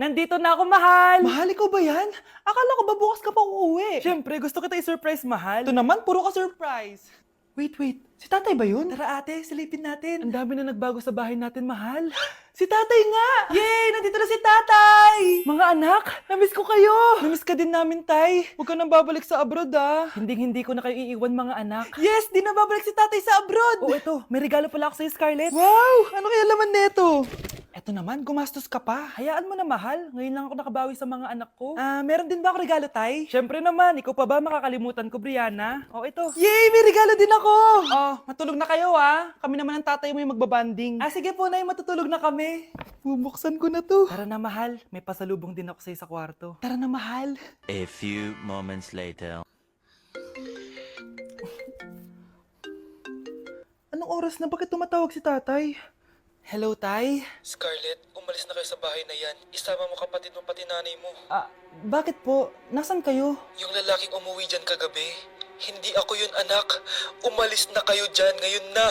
Nandito na ako, mahal! Mahal, ikaw ba yan? Akala ko ba bukas ka pa uuwi? Siyempre, gusto kita i-surprise, mahal. Ito naman, puro ka surprise. Wait. Si tatay ba yun? Tara ate, silipin natin. Ang dami na nagbago sa bahay natin, mahal. Si tatay nga! Yay! Nandito na si tatay! Mga anak, Namiss ko kayo! namiss ka din namin, tay. Huwag ka nang babalik sa abroad, ah. Hindi ko na kayo iiwan, mga anak. Yes, di na babalik si tatay sa abroad. Oh, ito, may regalo pala ako sa'yo, Scarlett. Wow! Ano kaya laman neto? Eto naman, gumastos ka pa. Hayaan mo na, mahal. Ngayon lang ako nakabawi sa mga anak ko. Meron din ba ako regalo, tay? Siyempre naman, ikaw pa ba makakalimutan ko, Brianna? Oh, ito. Yay! May regalo din ako! Oh, matulog na kayo, ah. Kami naman ang tatay mo yung magbabanding. Sige po, Nay, matutulog na kami. Bubuksan ko na to. Tara na, mahal. May pasalubong din ako sa'yo sa kwarto. Tara na, mahal. A few moments later. Anong oras na? Bakit tumatawag si tatay? Hello, tay? Scarlett, umalis na kayo sa bahay na yan. Isama mo kapatid mo pati nanay mo. Bakit po? Nasaan kayo? Yung lalaking umuwi dyan kagabi, hindi ako yun anak. Umalis na kayo dyan ngayon na.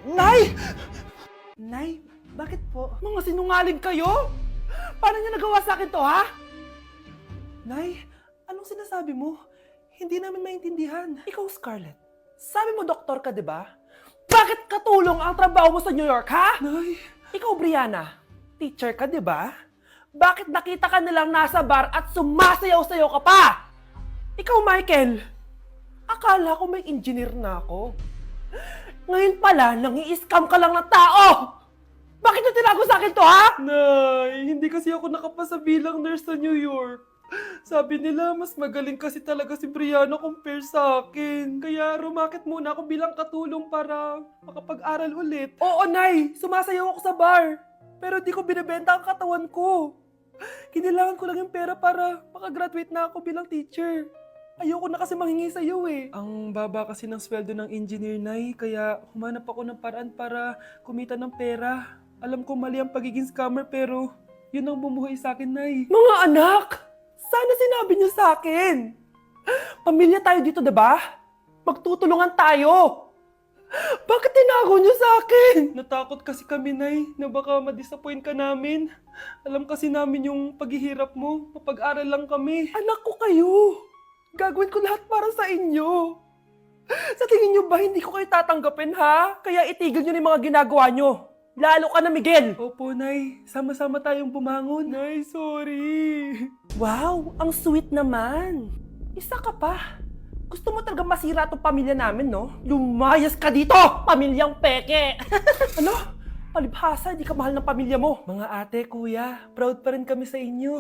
Nay! Nay, bakit po? Mga sinungaling kayo? Paano niyo nagawa sa akin to, ha? Nay, anong sinasabi mo? Hindi namin maintindihan. Ikaw, Scarlett. Sabi mo, doktor ka, di ba? Bakit katulong ang trabaho mo sa New York, ha? Nay, Ikaw, Brianna. Teacher ka, di ba? Bakit nakita ka nilang nasa bar at sumasayaw-sayaw ka pa? Ikaw, Michael. Akala ko may engineer na ako. Ngayon pala, nangi-scam ka lang ng tao! Bakit niyo tinago sa akin to, ha? Nay, hindi kasi ako nakapasa bilang nurse sa New York. Sabi nila, mas magaling kasi talaga si Brianna compare sa akin. Kaya rumakit muna ako bilang katulong para makapag-aral ulit. Oo, Nay. Sumasayaw ako sa bar. Pero di ko binibenta ang katawan ko. Kailangan ko lang yung pera para makagraduate na ako bilang teacher. Ayoko na kasi manghingi sa'yo eh. Ang baba kasi ng sweldo ng engineer, Nay, kaya humanap ako ng paraan para kumita ng pera. Alam ko mali ang pagiging scammer pero yun ang bumuhay sa akin, Nay. Mga anak! Sana sinabi niyo sa akin. Pamilya tayo dito, diba? Magtutulungan tayo. Bakit tinago niyo sa akin? Natakot kasi kami, Nay, na baka ma-disappoint ka namin. Alam kasi namin yung paghihirap mo. Mapag-aral lang kami. Anak ko kayo. Gagawin ko lahat para sa inyo. Sa tingin niyo ba hindi ko kayo tatanggapin, ha? Kaya itigil niyo na yung mga ginagawa niyo. Lalo ka na, Miguel. Opo, Nay. Sama-sama tayong bumangon. Nay, sorry. Wow, ang sweet naman. Isa ka pa. Gusto mo talaga masira itong pamilya namin, no? Lumayas ka dito, pamilyang peke! Ano? Palibhasa, di ka mahal ng pamilya mo. Mga ate, kuya, proud pa rin kami sa inyo.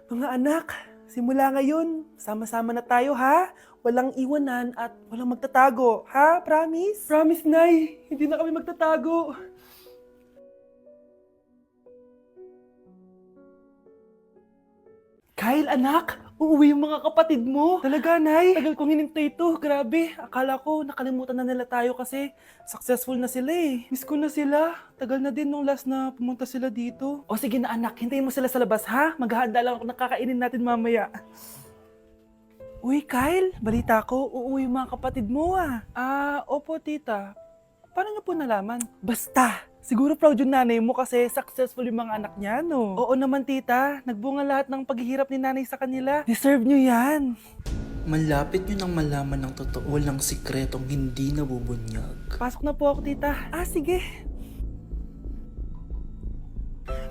Mga anak, simula ngayon, sama-sama na tayo, ha? Walang iwanan at walang magtatago, ha? Promise? Promise, Nay. Hindi na kami magtatago. Kyle, anak, uuwi yung mga kapatid mo. Talaga, Nay? Tagal kong hinintay ito. Grabe, akala ko nakalimutan na nila tayo kasi successful na sila eh. Miss ko na sila. Tagal na din nung last na pumunta sila dito. O sige na anak, hintayin mo sila sa labas ha? Maghahanda lang ako ng kakainin natin mamaya. Uy Kyle, balita ko, uuwi yung mga kapatid mo ah. Opo, tita. Paano niyo po nalaman? Basta, siguro proud yung nanay mo kasi successful yung mga anak niya, no? Oo naman, tita. Nagbunga lahat ng paghihirap ni nanay sa kanila. Deserve nyo yan. Malapit nyo nang malaman ng totoo, walang sikretong hindi nabubunyag. Pasok na po ako, tita. Sige.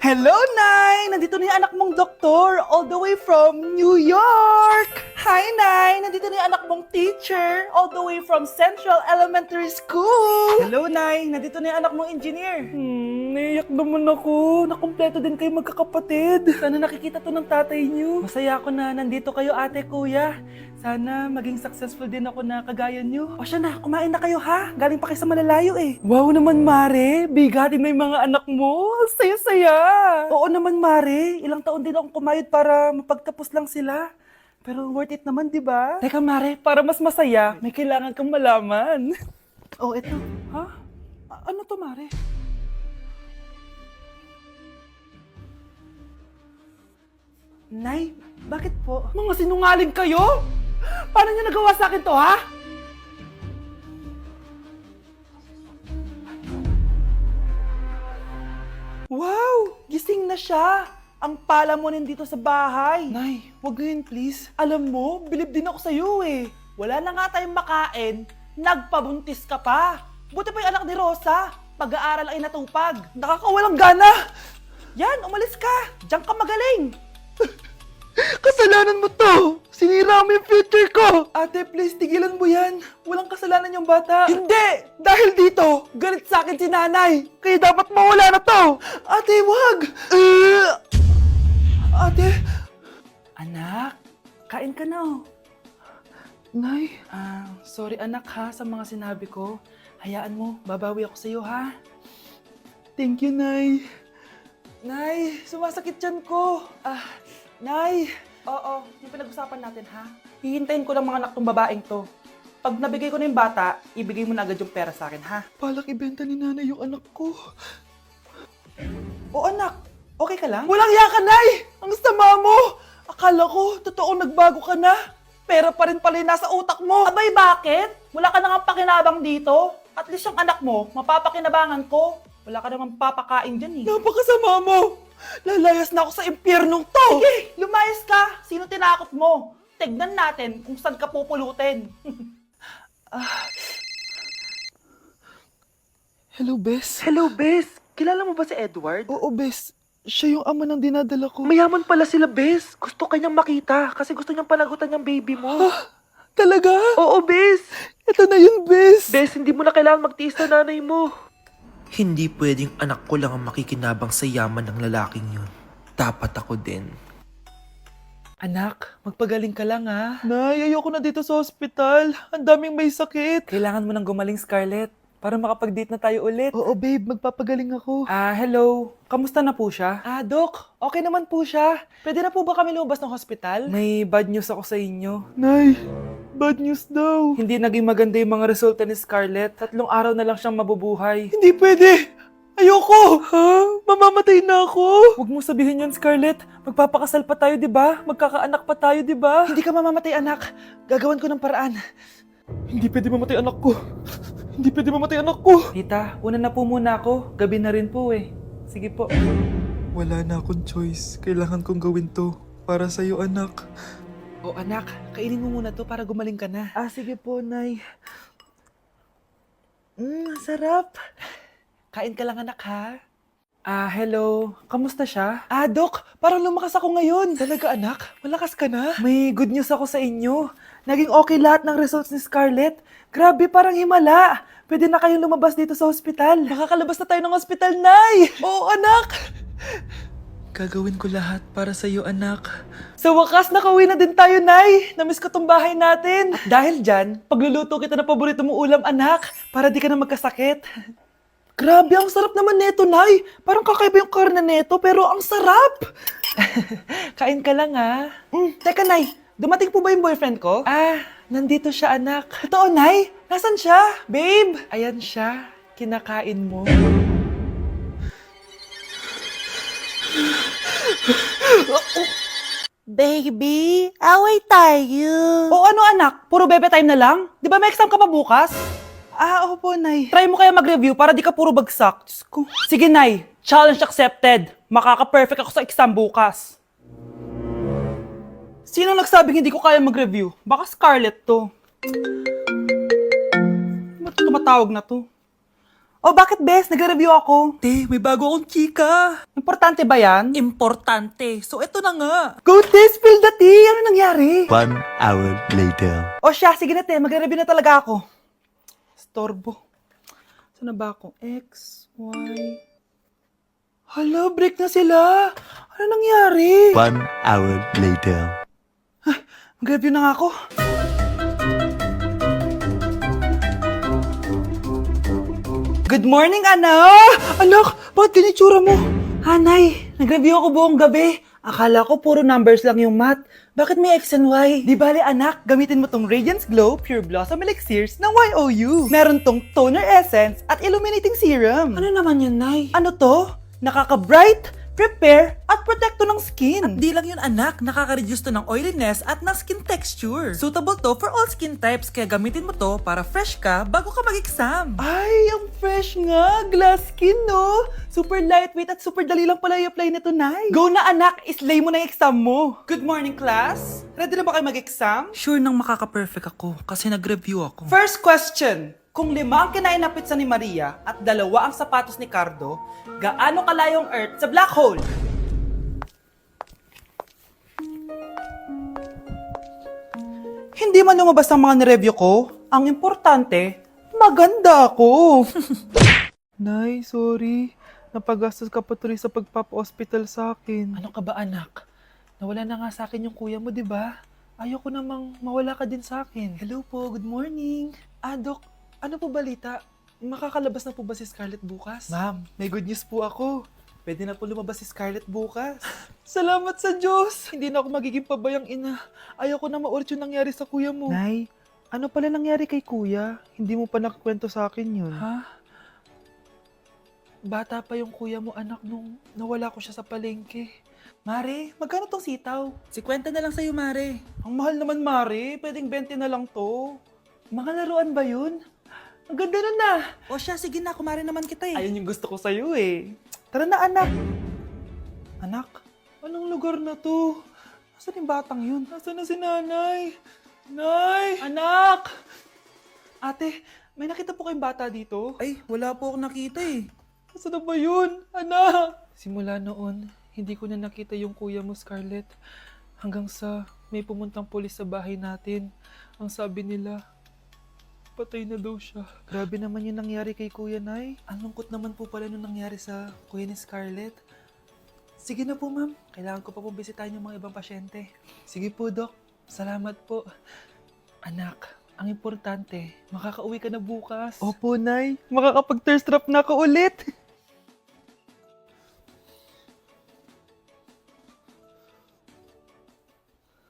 Hello, Nay! Nandito na yung anak mong doktor, all the way from New York! Hi, Nay! Nandito na yung anak mong teacher, all the way from Central Elementary School! Hello, Nay! Nandito na yung anak mong engineer. Naiyak naman ako. Nakumpleto din kayo magkakapatid. Sana nakikita to ng tatay niyo. Masaya ako na nandito kayo, ate, kuya. Sana maging successful din ako na kagaya niyo. O siya na, kumain na kayo ha. Galing pa kayo sa malalayo eh. Wow naman, Mare! Bigatin na yung mga anak mo. Saya-saya! Oo naman, Mare. Ilang taon din akong kumayod para mapagtapos lang sila. Pero worth it naman, di ba? Teka, Mare, para mas masaya, may kailangan kang malaman. Oh, eto. Ha? Ano to, Mare? Nay, bakit po? Mga sinungaling kayo? Paano niyo nagawa sa akin to, ha? Wow! na siya. Ang pala mo nandito sa bahay. Nay, wag ngayon please. Alam mo, bilib din ako sa'yo eh. Wala na nga tayong makain, nagpabuntis ka pa. Buti pa yung anak ni Rosa, pag-aaral ay natupag. Nakakawalang gana! Yan, umalis ka. Diyan ka magaling. Kasalanan mo to! Sinira mo yung future ko! Ate, please, tigilan mo yan. Walang kasalanan yung bata. Hindi! Dahil dito, galit sa akin si nanay. Kaya dapat mawala na to! Ate, wag! Ate! Anak, kain ka na. Nay, Sorry anak ha sa mga sinabi ko. Hayaan mo, babawi ako sa'yo ha. thank you, Nay. Nay, sumasakit yan ko. Nay. Oo, yung pinag-usapan natin ha. Hihintayin ko lang mga anak tong babaeng to. Pag nabigay ko na yung bata, ibigay mo na agad yung pera sa akin ha. Balak ibenta ni nanay yung anak ko. O anak, okay ka lang? Walang iya ka, Nay! Ang sama mo! Akala ko, totoo nagbago ka na. Pera pa rin pala yung nasa utak mo. Abay, bakit? Wala ka nang pakinabang dito. At least yung anak mo, mapapakinabangan ko. Wala ka namang papakain dyan eh. Napakasama mo! Lalayas na ako sa impyernong to! Sige, lumayas ka. Sino tinakot mo? Tignan natin kung saan ka pupulutin. Hello, Bes. Hello, Bes. Kilala mo ba si Edward? Oo, Bes. Siya yung ama ng dinadala ko. Mayaman pala sila, Bes. Gusto kanyang makita kasi gusto niyang panagutan yung baby mo. Talaga? Oo, Bes. Ito na yun, Bes. Bes, hindi mo na kailangan magtiis na nanay mo. Hindi pwedeng anak ko lang ang makikinabang sa yaman ng lalaking yun. Dapat ako din. Anak, magpagaling ka lang ha. Nay, ayoko na dito sa ospital. Ang daming may sakit. Kailangan mo nang gumaling, Scarlett, para makapag-date na tayo ulit. Oo, babe. Magpapagaling ako. Hello. Kamusta na po siya? Doc. Okay naman po siya. Pwede na po ba kami lumabas ng hospital? May bad news ako sa inyo. Nay, bad news daw. Hindi naging maganda yung mga resulta ni Scarlett. 3 araw na lang siyang mabubuhay. Hindi pwede. Ayoko. Ha? Mamamatay na ako. Huwag mo sabihin yun, Scarlett. Magpapakasal pa tayo, di ba? Magkakaanak pa tayo, di ba? Hindi ka mamamatay, anak. Gagawan ko ng paraan. Hindi pwede mamatay anak ko. Hindi pwede mamatay anak ko. Tita, una na po muna ako. Gabi na rin po eh. Sige po. Wala na akong choice. Kailangan kong gawin to. Para sa'yo, anak. O anak, kainin mo muna to para gumaling ka na. Sige po, Nay. Sarap. Kain ka lang anak ha. Hello. Kamusta siya? Doc, parang lumakas ako ngayon. Talaga, anak? Malakas ka na? May good news ako sa inyo. Naging okay lahat ng results ni Scarlett. Grabe, parang himala. Pwede na kayong lumabas dito sa hospital. Makakalabas na tayo ng hospital, Nay! Oo, anak! Gagawin ko lahat para sa'yo, anak. Sa wakas, nakauwi na din tayo, Nay! Namiss ko tong bahay natin. At dahil dyan, pagluluto kita ng paborito mong ulam, anak, para di ka na magkasakit. Grabe, ang sarap naman neto, Nay! Parang kakaiba yung karne neto, pero ang sarap! Kain ka lang ha. Teka, Nay, dumating po ba yung boyfriend ko? Nandito siya anak. Totoo, Nay? Nasaan siya? Babe! Ayan siya. Kinakain mo. Baby, away tayo. O ano anak? Puro bebe time na lang? Di ba may exam ka pa bukas? Opo, Nay. Try mo kaya mag-review para di ka puro bagsak. Diyos ko. Sige, Nay. Challenge accepted. Makaka-perfect ako sa exam bukas. Sino nagsabing hindi ko kaya mag-review? Baka Scarlett to. Ba't tumatawag na to? Oh, bakit, Bes? Nag-review ako. Te, may bago akong chika. Importante ba yan? Importante. So, eto na nga. Go, Te! Spill the tea! Ano nangyari? 1 hour later. O siya, sige na, Te. Magre-review na talaga ako. Storbo. Saan na ba ako? X, Y... Hala, break na sila. Ano nangyari? 1 hour later. Mag-review na nga ako. Good morning, anak! Anak, bakit ganyan itsura mo? Hanay, nag-review ako buong gabi. Akala ko puro numbers lang yung math. Bakit may X and Y? Di bale, anak, gamitin mo tong Radiance Glow Pure Blossom Elixirs ng YOU. Meron tong toner essence at illuminating serum. Ano naman yun, Nay? Ano to? Nakaka-bright, repair, at protekto ng skin. At di lang yun anak, nakaka-reduce to ng oiliness at ng skin texture. Suitable to for all skin types, kaya gamitin mo to para fresh ka bago ka mag-exam. Ay, ang fresh nga. Glass skin, no? Super lightweight at super dali lang pala i-apply nito, Nay. Go na, anak. Islay mo na yung exam mo. Good morning, class! Ready na ba kayo mag-exam? Sure nang makaka-perfect ako kasi nag-review ako. First question. Kung 5 ang kinain na pizza ni Maria at 2 ang sapatos ni Cardo, gaano kalayo ang Earth sa black hole? Hindi man lumabas ang mga nireview ko. Ang importante, maganda ako. Nay, sorry. Napagastos ka pa tuloy sa pagpapa-hospital sa akin. Ano ka ba, anak? Nawala na nga sa akin yung kuya mo, di ba? Ayoko namang mawala ka din sa akin. Hello po, good morning. Dok, ano po balita? Makakalabas na po ba si Scarlett bukas? Ma'am, may good news po ako. Pwede na po lumabas si Scarlett bukas. Salamat sa Diyos! Hindi na ako magiging pabayang ina. Ayoko na maulit yung nangyari sa kuya mo. Nay, ano pala nangyari kay kuya? Hindi mo pa nakakwento sa akin yun. Ha? Bata pa yung kuya mo, anak, nung nawala ko siya sa palengke. Mare, magkano tong sitaw? 50 na lang sa'yo, Mare. Ang mahal naman, Mare. Pwedeng 20 na lang to. Mga laruan ba yun? Ang ganda na na. O siya, sige na, kumare naman kita eh. Ayun yung gusto ko sa'yo eh. Tara na, anak. Anak, anong lugar na to? Nasaan yung batang yun? Nasaan na si nanay? Nay! Anak! Ate, may nakita po kayong bata dito? Ay, wala po akong nakita eh. Nasaan na ba yun? Anak! Simula noon, hindi ko na nakita yung kuya mo, Scarlett. Hanggang sa may pumuntang pulis sa bahay natin. Ang sabi nila, patay na daw siya. Grabe naman yung nangyari kay Kuya Nay. Ang lungkot naman po pala nung nangyari sa kuya ni Scarlett. Sige na po, ma'am. Kailangan ko pa po bisitahin yung mga ibang pasyente. Sige po, Dok. Salamat po. Anak, ang importante, makakauwi ka na bukas. Opo, Nay. Makakapag-thirst trap na ako ulit.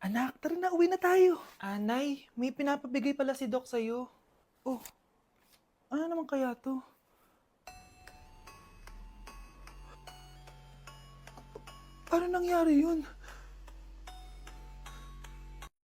Anak, tara na, uwi na tayo. Nay, may pinapabigay pala si Doc sa'yo. Oh, ano naman kaya to? Paano nangyari yun?